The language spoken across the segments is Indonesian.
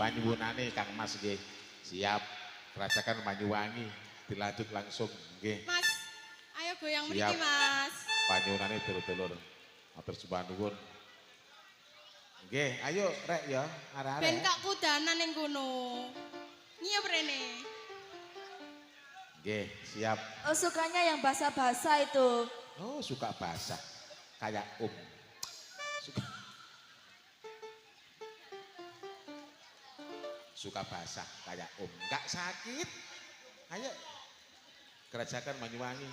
panyuwunane Kang Mas nggih. Siap. Kerajaan Banyuwangi dilanjut langsung nggih. Mas, ayo goyang Siap. mriki Mas. Panyuwunane dulur-dulur. Matur sembah nuwun. Nggih, ayo rek ya, arek-arek. Ben kak kudanan ning kono. Ngiyep rene. Nggih, siap. Oh, sukanya yang basah-basah itu. Oh, suka basah. Kayak Suka suka basah kayak enggak sakit. Ayo. Kerajaan Banyuwangi.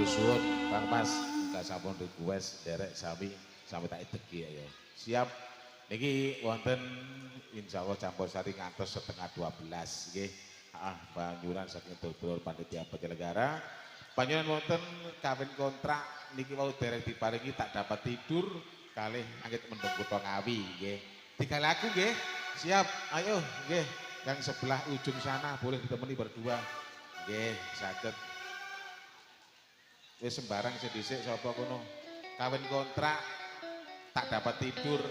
Matur suwun Kang Mas, muga sampun request derek sami tak edegi ayo. Siap. Niki wonten insyaallah campur sari ngantos setengah 12 nggih. Panjuran saking dulur panitia penyelenggara. Panjenengan wonten kawin kontrak niki wau derek diparingi tak dapat tidur kalih angit mendung kutha Ngawi nggih. 3 lagu nggih. Siap. Ayo nggih. Yang sebelah ujung sana boleh ditemani berdua. Nggih, saged. Wis sembarang sing dhisik sapa kono. Kawin kontrak tak dapat tidur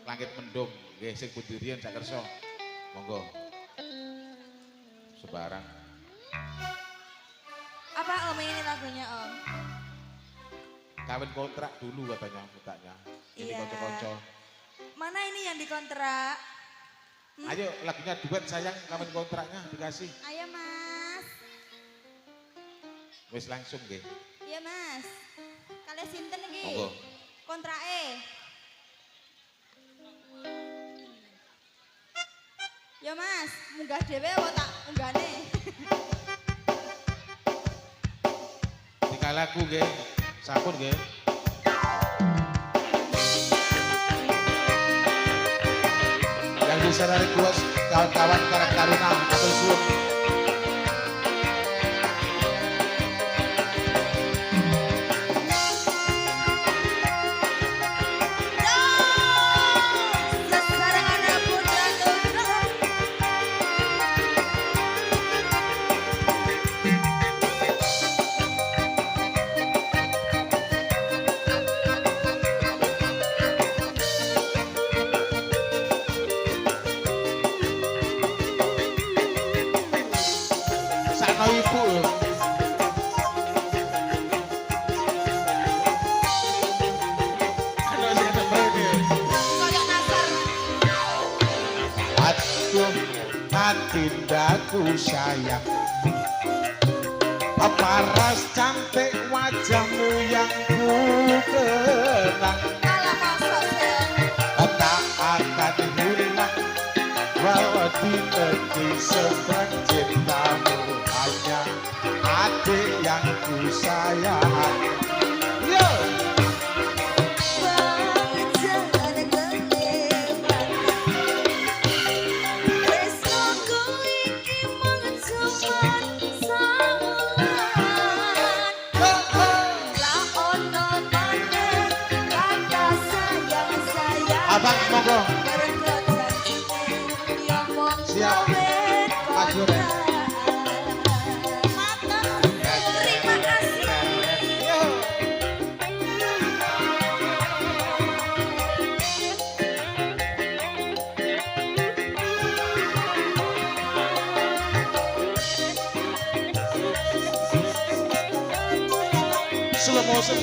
langit mendung. Nggih, sing pundi riyen sak kersa. Monggo. Sembarang. Apa Om ini lagunya Om? Kawin kontrak dulu katanya mukanya. Ini Iya. kanca-kanca. Mana ini yang dikontrak? Ayo lagunya duet sayang kawin kontraknya dikasih. Ayo Mas. Wis langsung nggih. Iya Mas. Kalian sinten iki? Monggo. Kontrake. Ya Mas, munggah dhewe apa tak unggane? 3 lagu nggih. Sampun nggih. Yang bisa dari kuas kawan-kawan Karang Taruna Matur suwun. Sakno ibu lho. Aduh, saya tembrene. Kayak nasar. Aduh, hatindaku sayang. Paras cantik wajahmu yang ku kenang. Alah masa sen. Tak akan hilang walau di negeri seberang cintamu hanya adik yang ku sayang. Yo, abang monggo. Siap. Maju, Ren. Terima kasih. Yo. Slow motion.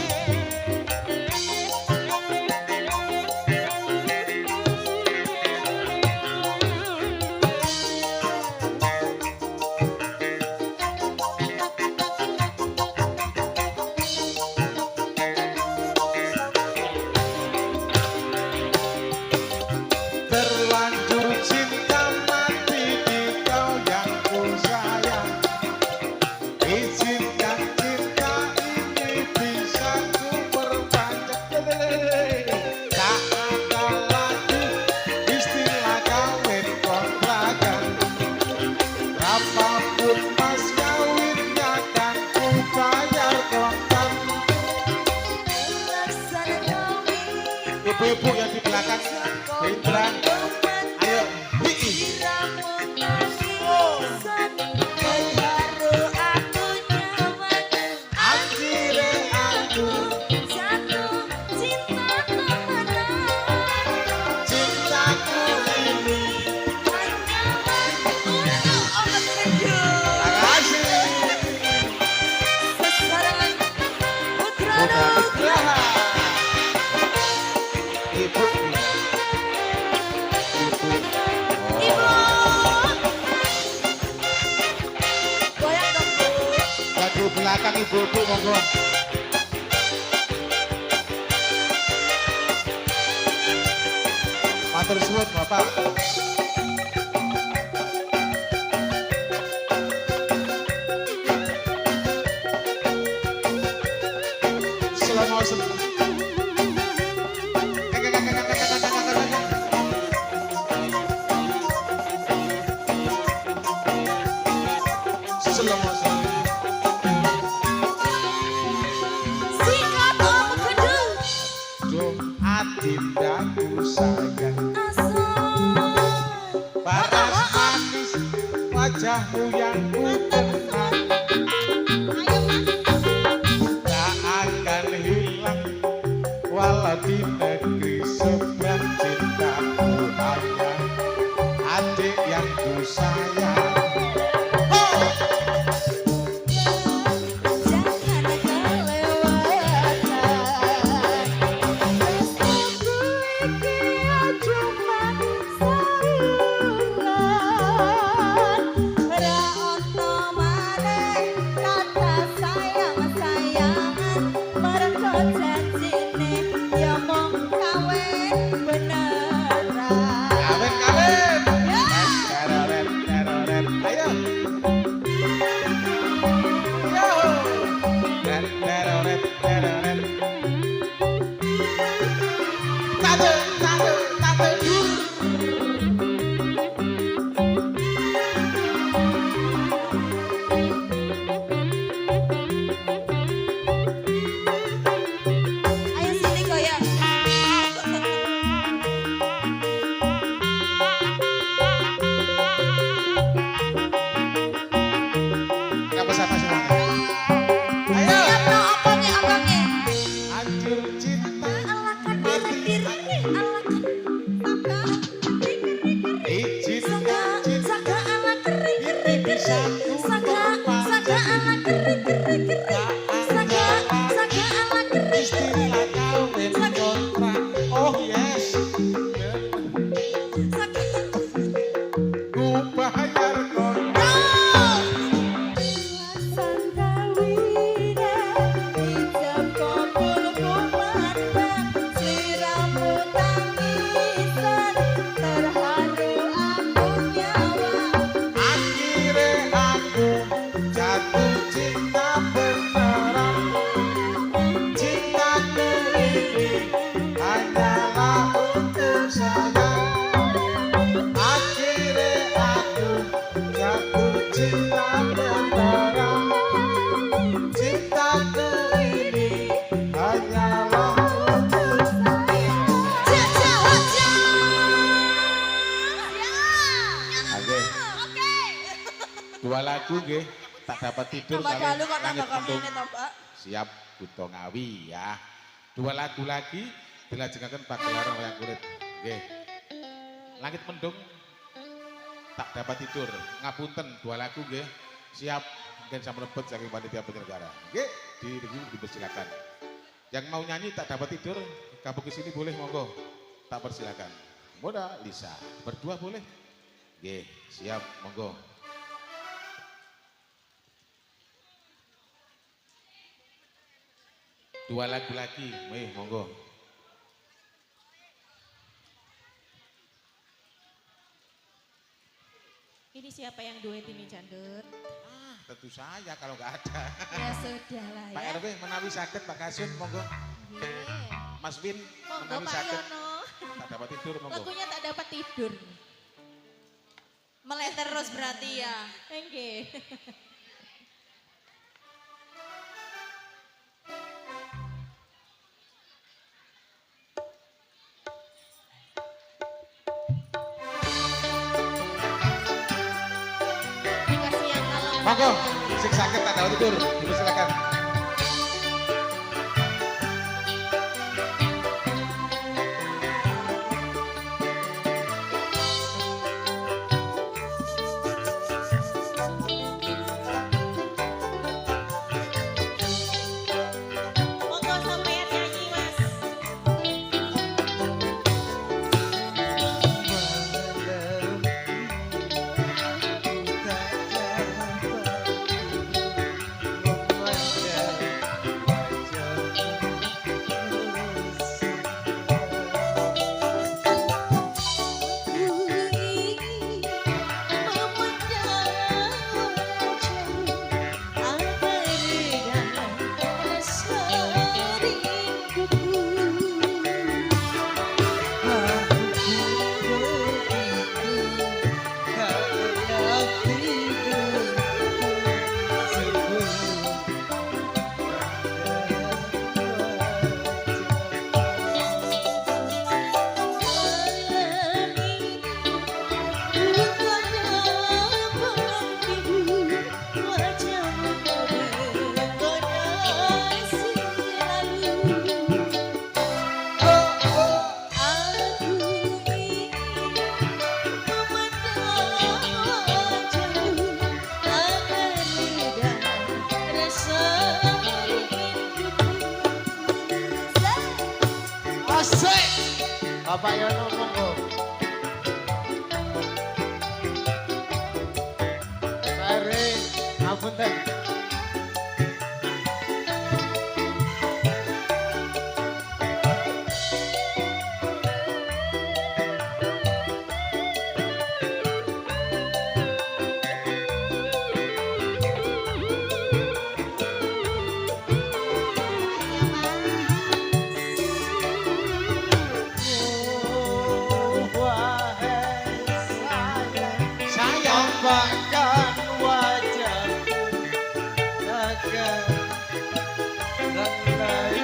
Terlanjur cinta mati di kau yang ku sayang. Izinkan cinta ini bisa ku perpanjang. Tak ada lagi istilah kawin kontrakan. Berapapun mas kawinnya kan ku bayar kontan. Ibu-ibu yang di belakang Indra, ayo Bii. Akhirnya aku cintaku ini. Makasih. Udah bergerak. Ibu. Ibu. Lagu belakang ibu-ibu monggo. Matur suwun Bapak. mesen. Slow motion. Sikat om gedung Do adindaku sayang. Paras manis wajahmu yang ku kenal. Tak akan hilang walau di negeri seberang cintaku hanya adik yang ku sayang. Kawin kawin. Teroret teroret ayo. Yo. Teroret teroret. Satu satu satu. Ayo sini goyang. Kenapa sama semuanya? Ayo. Siap no okonge okonge. Hancur cinta Alakan mati diri alakan. izin Saka cinta saka ala kering ini bisa ku saka saka ala kering saka saka ala kering istilah kawin kontrak. Oh yes. saka Ku bayar kontrak. San kawine ijab kabul kumandang sliramu tangisan terharu aku nyawa Akhirnya aku jatuh cinta beneran. Cintaku ini hanyalah untuk saya. Akhirnya aku jatuh cinta beneran. Cintaku ini hanyalah untuk saya. Jaja hoja Oke, oke dua lagu nggih, tak dapat tidur tambah kali dalu kok langit tambah mendung. kamene to Mbak Siap Buto Ngawi ya. Dua lagu lagi dilajengaken pagelaran wayang kulit. Nggih. Langit mendung tak dapat tidur. Ngapunten dua lagu nggih. Siap mungkin saya merebut saking panitia penyelenggara. Nggih, dipersilakan. Yang mau nyanyi tak dapat tidur, kamu ke sini boleh monggo. Tak persilakan. Moda Lisa, berdua boleh? Nggih, siap monggo. Dua lagu lagi, monggo. Ini siapa yang duet ini Candut? Tentu saya kalau nggak ada. Ya sudah lah Pak ya. RW menawi sakit Pak Kasun monggo. Nggih. Mas Win Monggo menawi Pak sakit Yono. tak dapat tidur monggo. Lagunya tak dapat tidur. Meleh terus berarti ya. Nggih. Dikasih yang kalem. Monggo, sing sakit tak dapat tidur, silakan. Monggo sampean nyanyi Mas. Bapak Yono monggo. Pak RW, ngapunten. Sayang Tampakkan wajahmu agar rendah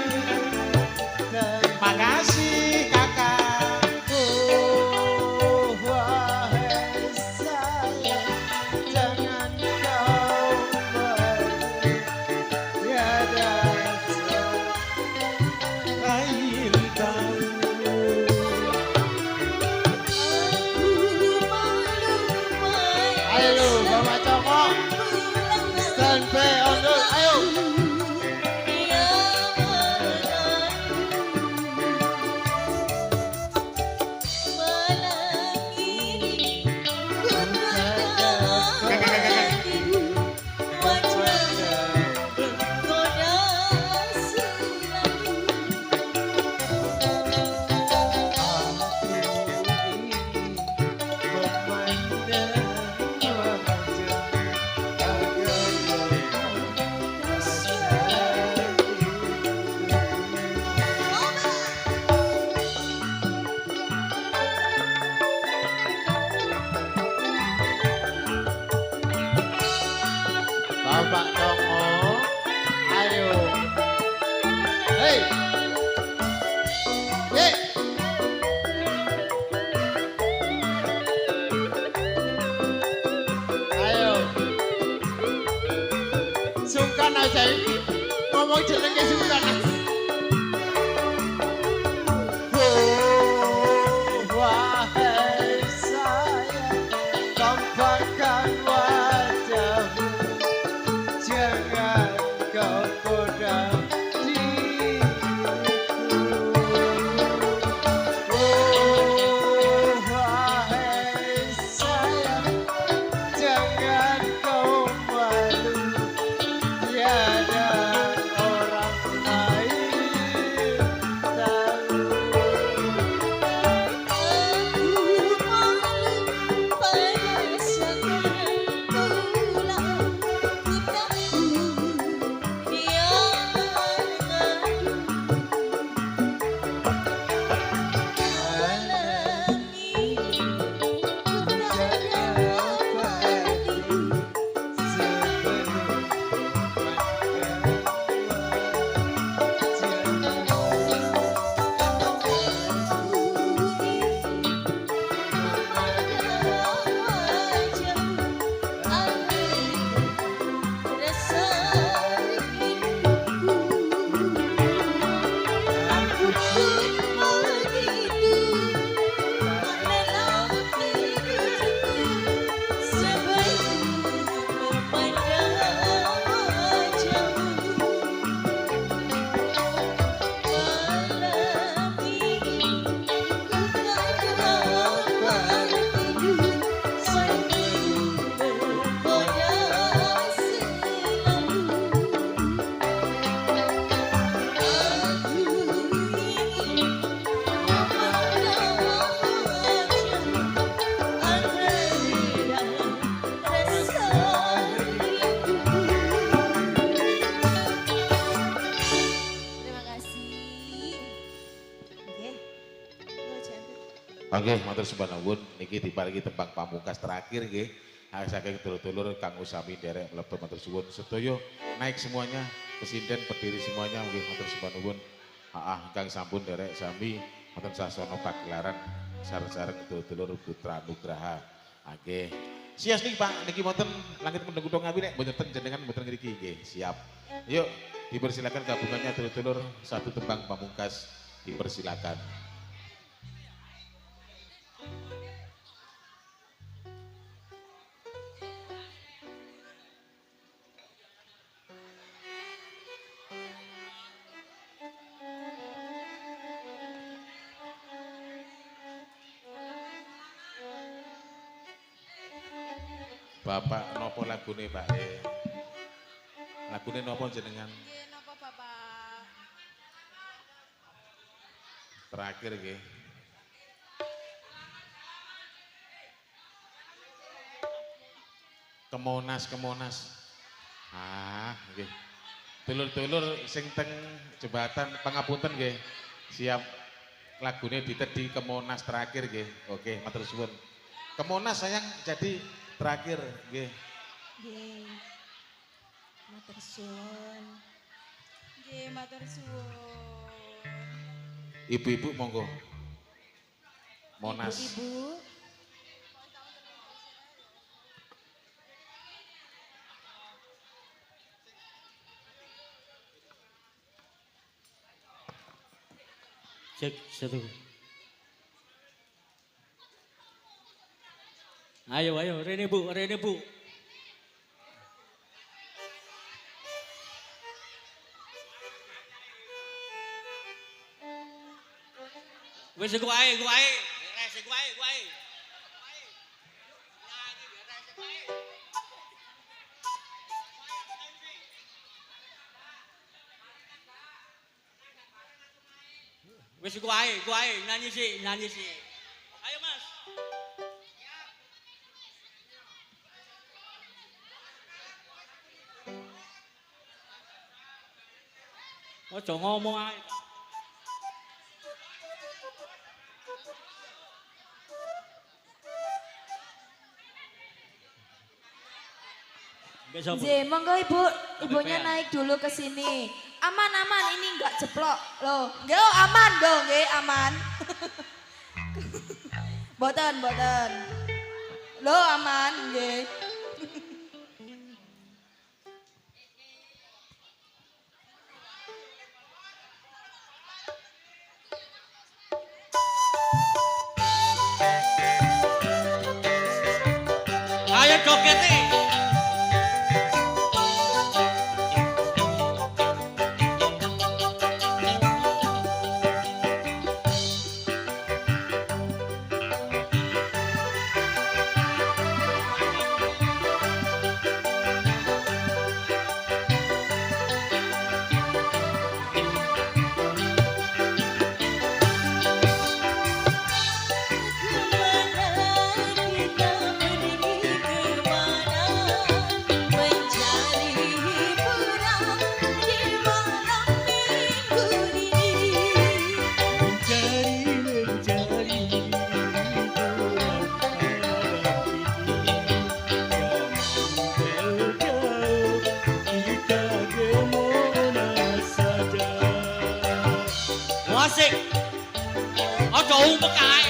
dan makasih kakak. oh, wahai sayang, jangan kau pergi tiada Lain tahu. Ayo Bapak Coko, stand by on the, ayo. Bapak Coko, ayo. Hei. Hei. Ayo. Sungkan aja ini. Ngomong jenenge sungkan. Oh, wahai sayang, tampakkan wajahmu. Jangan kau goda diriku. Oh, wahai sayang, jangan kau malu. Tiada orang lain tahu. Oke, matur sembah nuwun niki diparingi tembang pamungkas terakhir nggih. Saking dulur-dulur Kang Usami derek mlebet matur suwun. Sedaya naik semuanya, pesinden berdiri semuanya nggih matur sembah nuwun. Kang sampun derek sami wonten sasana pagelaran sareng-sareng dulur-dulur Putra Nugraha. Oke. Sias niki Pak, niki wonten langit mendung-mendung ngawi nek mboten jenengan mboten ngriki nggih. Siap. Yuk, dipersilakan gabungannya dulur-dulur satu tembang pamungkas dipersilakan. Bapak nopo lagune Pak? Lagune nopo jenengan? Nggih napa Bapak? Terakhir nggih. Kemonas. Ah, nggih. Dulur-dulur sing teng jembatan pangapunten nggih. Siap lagune ditedi Kemonas terakhir nggih. Oke, matur suwun. Kemonas sayang jadi terakhir nggih. Nggih. Matur suwun. Nggih matur suwun. Ibu-ibu monggo. Monas. Ibu-ibu. Cek satu. Ayo, Rene Bu. Wes gue ae. Res gue ae. Wes gue ae, nyanyi sih. Ayo Mas. Ojo ngomong ae. J, monggo ibunya naik dulu ke sini. Aman, ini enggak jeplok loh. Nggih, oh, aman dong, nggih, aman. Boten. Loh, aman, nggih. Ayo jogete. Asik. Ojo umpek ae.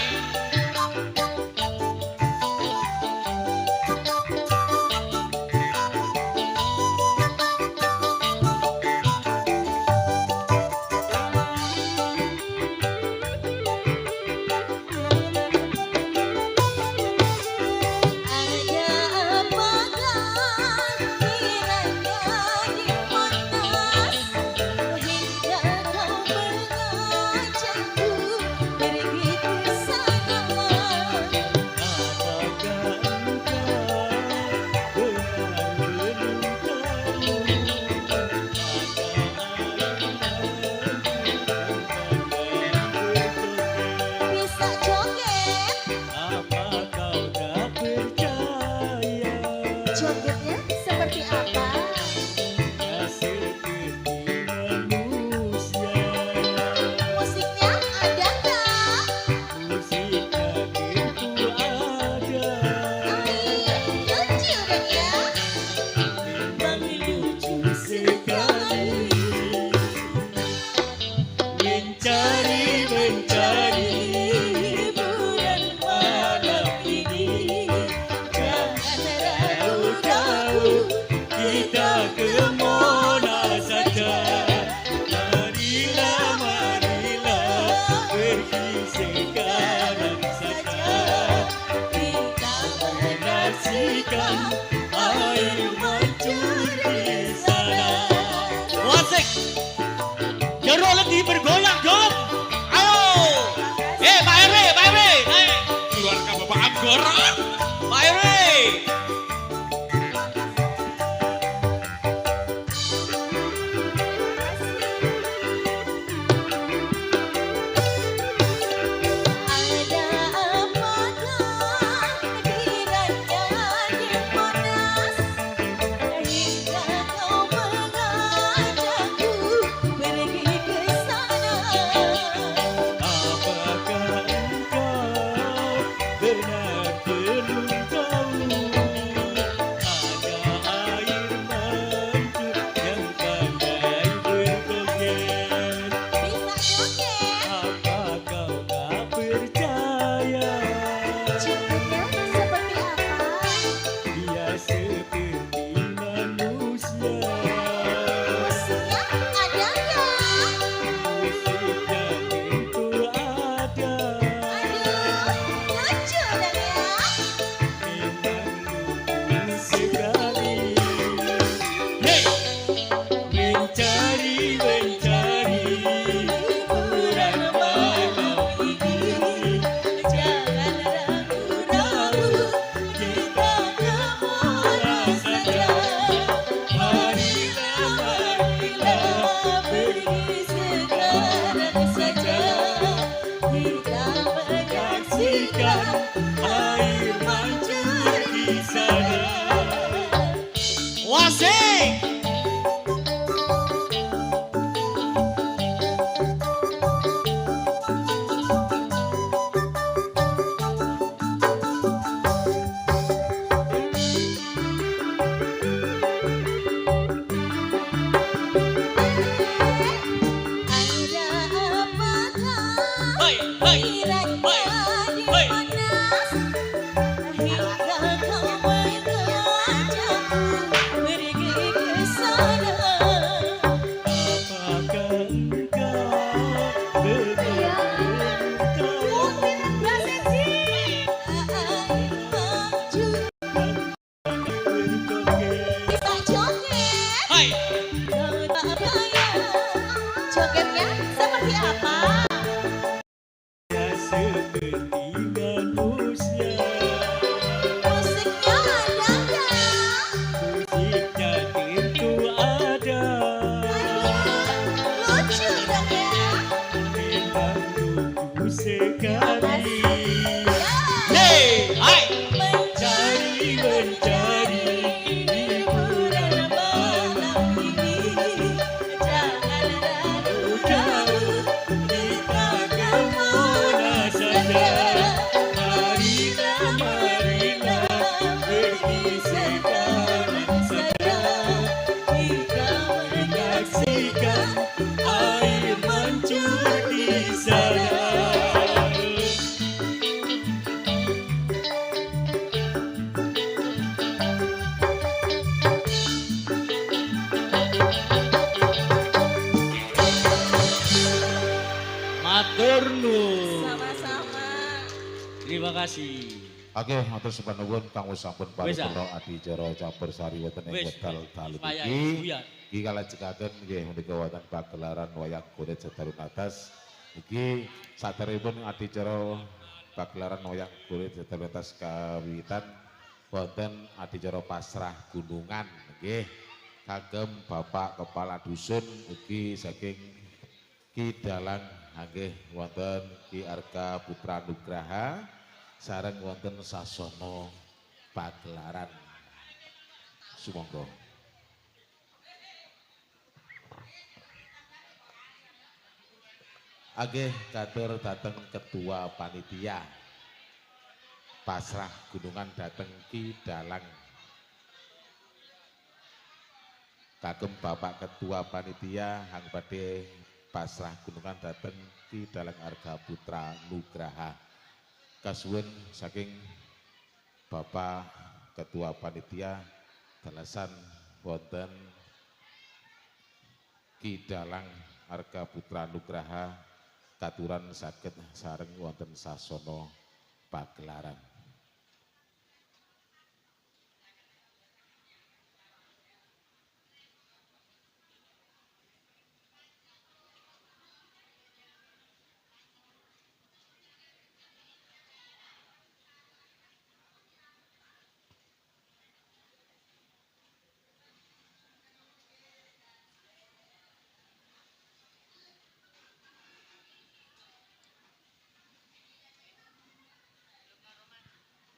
Bergoyang dong, ayo, Pak RW, keluarga Bapak Anggoran, Pak RW, ini jangan ragu-ragu kita kemana saja. Marilah, marilah pergi sekarang saja. Kita menyaksikan air mancur di sana. Matur nuwun. Sama-sama. Terima kasih. Oke, matur sembah nuwun kanggo sampun Wis, ah. paripurna adicara campur sari wonten ing Wis, wekdal dalu supaya iki. buyar. Iki kalajengaken nggih menika wonten pagelaran wayang kulit sedaru atas. Iki saderengipun adicara pagelaran wayang kulit sedaru atas kawitan wonten adicara pasrah gunungan nggih kagem Bapak Kepala Dusun ugi saking Ki Dalang nggih wonten Ki Arga Putra Nugraha sareng wonten sasana pagelaran. Sumangga. Agih katur dateng ketua panitia pasrah gunungan dateng Ki Dalang kagem Bapak ketua panitia hang badhe pasrah gunungan dateng Ki Dalang Arga Putra Nugraha kasuwun saking Bapak ketua panitia dalasan wonten Ki Dalang Arga Putra Nugraha katuran saged sareng wonten sasana pagelaran.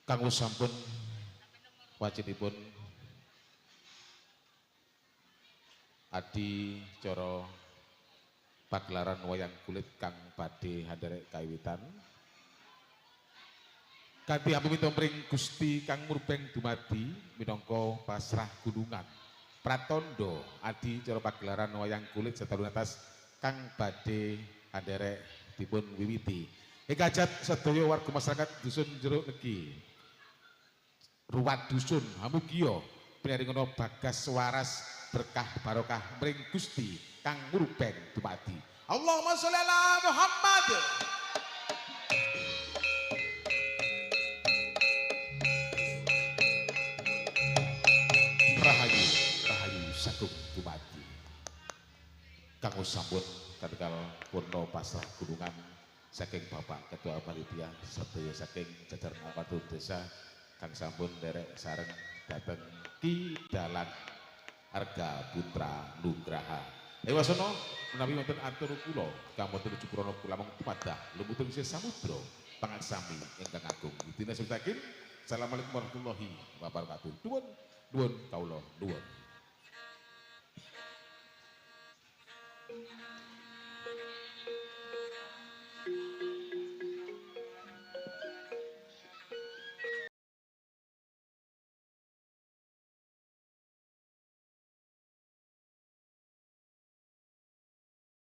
Kanggo sampun wajibipun adicara pagelaran wayang kulit kang badhe handherek kawiwitan kanthi ampun mring Gusti Kang Murbeng dumadi minangka pasrah gunungan pratandha adicara pagelaran wayang kulit sedalu atas kang badhe handherek dipun wiwiti. Ing kajat sedaya warga masyarakat dusun Jeruk Negi ruwat dusun hamugia pinaringana bagas waras berkah barokah mring Gusti Kang Murbeng dumadi. Allahumma sholli ala Muhammad. Rahayu, rahayu sagung dumadi. Kanggo sampun katekal purna pasrah gunungan saking Bapak Ketua Panitia sedaya saking jajaran aparatur desa kang sampun derek sareng dateng Ki Dalang Arga Putra Nugraha. Ewasana menawi wonten atur kula kang wonten Jukrana kula mung tumadah lumutun sih samudra pangan sami ingkang agung. Dina sutakin. Assalamualaikum warahmatullahi wabarakatuh. Nuwun nuwun kawula nuwun.